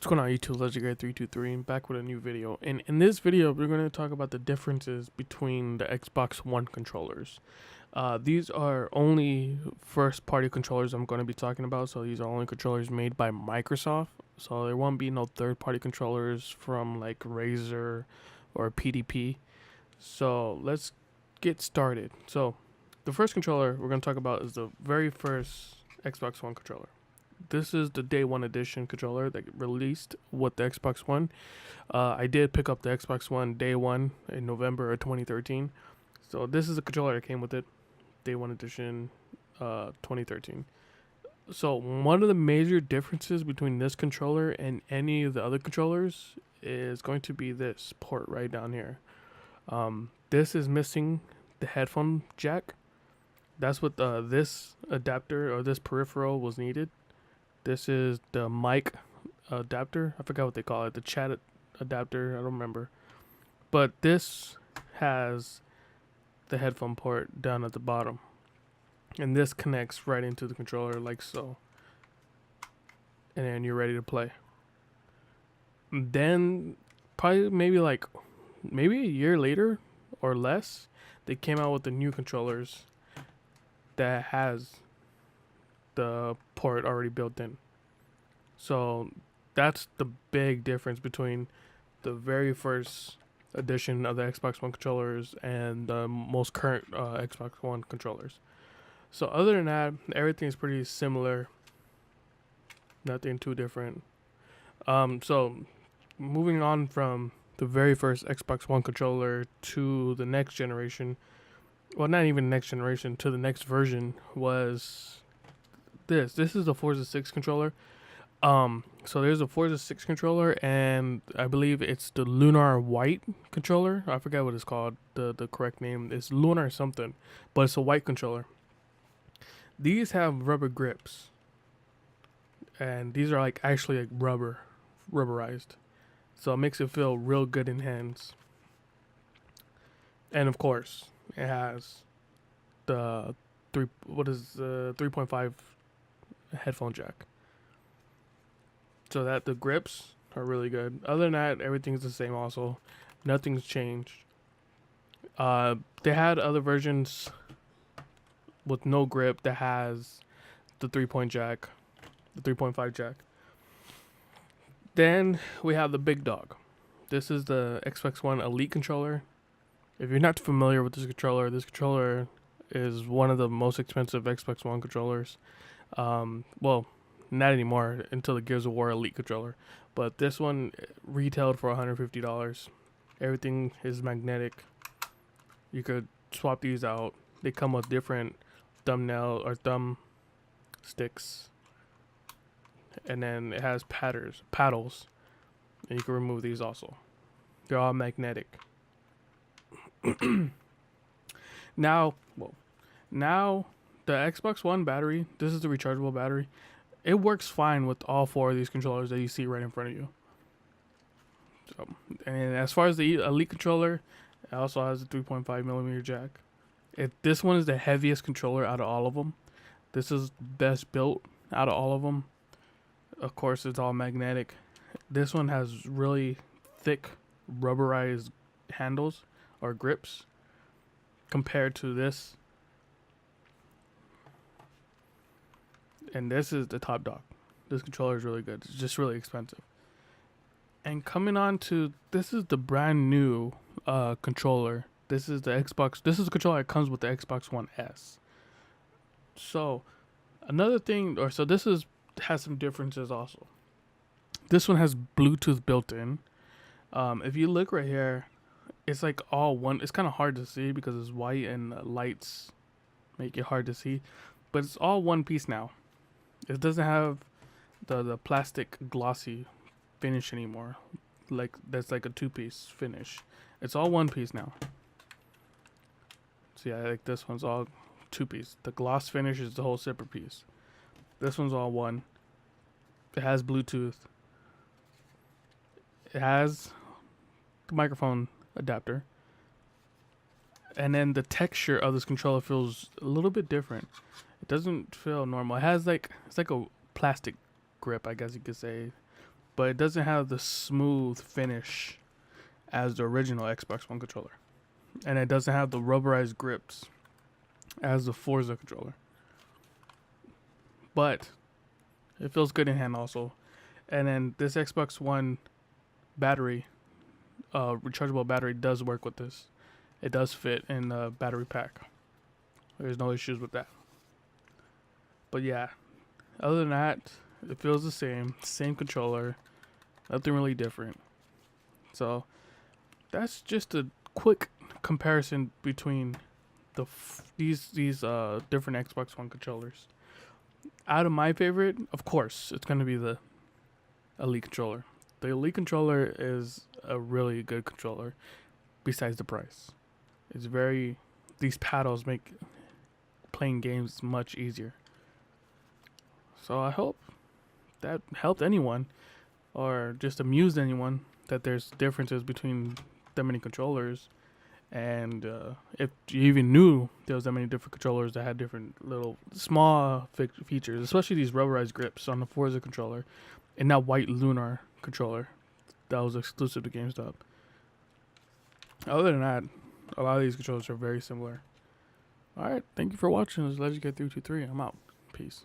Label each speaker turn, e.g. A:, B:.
A: What's going on YouTube? Legendary323 and back with a new video. And in this video, we're going to talk about the differences between the Xbox One controllers. These are only first party controllers I'm going to be talking about. So these are only controllers made by Microsoft. So there won't be no third party controllers from like Razer or PDP. So let's get started. So the first controller we're going to talk about is the very first Xbox One controller. This is the day one edition controller that released with the Xbox One. I did pick up the Xbox One day one in November of 2013. So this is the controller that came with it, day one edition, 2013. So one of the major differences between this controller and any of the other controllers is going to be this port right down here. This is missing the headphone jack. That's what this adapter or this peripheral was needed. This is the mic adapter. I forgot what they call it. The chat adapter. I don't remember. But this has the headphone port down at the bottom. And this connects right into the controller like so. And then you're ready to play. Then probably maybe a year later or less, they came out with the new controllers that has the port already built in. So that's the big difference between the very first edition of the Xbox One controllers and the most current Xbox One controllers. So other than that, everything is pretty similar. Nothing too different. So moving on from the very first Xbox One controller to the next generation, well, not even next generation, to the next version was this is the Forza 6 controller. So there's a Forza 6 controller, and I believe it's the Lunar White controller. I forget what it's called. The correct name is Lunar something, but it's a white controller. These have rubber grips, and these are like actually like rubberized, so it makes it feel real good in hands. And of course, it has the 3.5 headphone jack, so that the grips are really good. Other than that, everything's the same. Also, nothing's changed. They had other versions with no grip that has the 3.5 jack. Then we have the big dog. This is the Xbox One Elite controller. If you're not familiar with this controller is one of the most expensive Xbox One controllers. Well, not anymore until the Gears of War Elite controller. But this one retailed for $150. Everything is magnetic. You could swap these out. They come with different thumbnail or thumb sticks. And then it has paddles. And you can remove these also. They're all magnetic. Now the Xbox One battery, this is the rechargeable battery. It works fine with all four of these controllers that you see right in front of you. So, and as far as the Elite controller, it also has a 3.5mm jack. This one is the heaviest controller out of all of them. This is best built out of all of them. Of course, it's all magnetic. This one has really thick rubberized handles or grips compared to this. And this is the top dog. This controller is really good. It's just really expensive. And coming on to, this is the brand new controller. This is the controller that comes with the Xbox One S. So another thing, has some differences also. This one has Bluetooth built in. If you look right here, it's like all one. It's kind of hard to see because it's white and the lights make it hard to see. But it's all one piece now. It doesn't have the plastic glossy finish anymore. Like that's like a two-piece finish. It's all one piece now. So yeah, like this one's all two-piece. The gloss finish is the whole separate piece. This one's all one. It has Bluetooth. It has the microphone adapter. And then the texture of this controller feels a little bit different. It doesn't feel normal. It's like a plastic grip, I guess you could say. but it doesn't have the smooth finish as the original Xbox One controller, and it doesn't have the rubberized grips as the Forza controller. But it feels good in hand also. And then this Xbox One battery, rechargeable battery, does work with this. It does fit in the battery pack. There's no issues with that. But yeah, other than that, it feels the same controller, nothing really different. So that's just a quick comparison between these different Xbox One controllers. Out of my favorite, of course, it's gonna be the Elite controller. The Elite controller is a really good controller. Besides the price, it's very. These paddles make playing games much easier. So I hope that helped anyone, or just amused anyone, that there's differences between that many controllers. And if you even knew there was that many different controllers that had different little small features, especially these rubberized grips on the Forza controller and that white Lunar controller that was exclusive to GameStop. Other than that, a lot of these controllers are very similar. Alright, thank you for watching. This is Legend Get 323. I'm out. Peace.